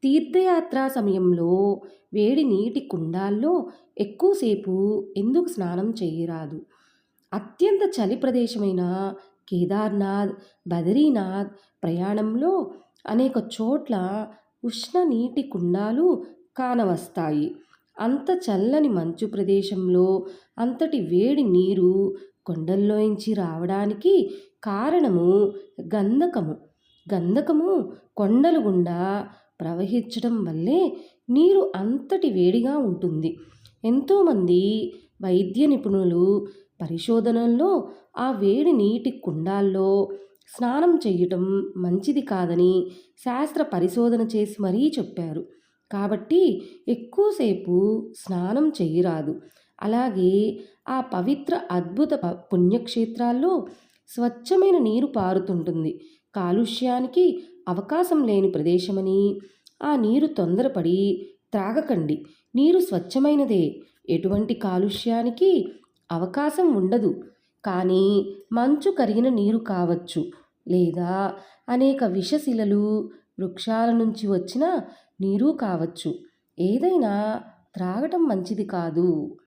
తీర్థయాత్ర సమయంలో వేడి నీటి కుండాల్లో ఎక్కువసేపు ఎందుకు స్నానం చేయరాదు? అత్యంత చలి ప్రదేశమైన కేదార్నాథ్, బదరీనాథ్ ప్రయాణంలో అనేక చోట్ల ఉష్ణ నీటి కుండాలు కానవస్తాయి. అంత చల్లని మంచు ప్రదేశంలో అంతటి వేడి నీరు కొండల్లోంచి రావడానికి కారణము గంధకము. గంధకము కొండల గుండా ప్రవహించడం వల్లే నీరు అంతటి వేడిగా ఉంటుంది. ఎంతోమంది వైద్య నిపుణులు పరిశోధనల్లో ఆ వేడి నీటి కుండాల్లో స్నానం చేయటం మంచిది కాదని శాస్త్ర పరిశోధన చేసి మరీ చెప్పారు. కాబట్టి ఎక్కువసేపు స్నానం చేయరాదు. అలాగే ఆ పవిత్ర అద్భుత పుణ్యక్షేత్రాల్లో స్వచ్ఛమైన నీరు పారుతుంటుంది. కాలుష్యానికి అవకాశం లేని ప్రదేశమని ఆ నీరు తొందరపడి త్రాగకండి. నీరు స్వచ్ఛమైనదే, ఎటువంటి కాలుష్యానికి అవకాశం ఉండదు. కానీ మంచు కరిగిన నీరు కావచ్చు, లేదా అనేక విషశిలలు వృక్షాల నుంచి వచ్చిన నీరు కావచ్చు. ఏదైనా త్రాగటం మంచిది కాదు.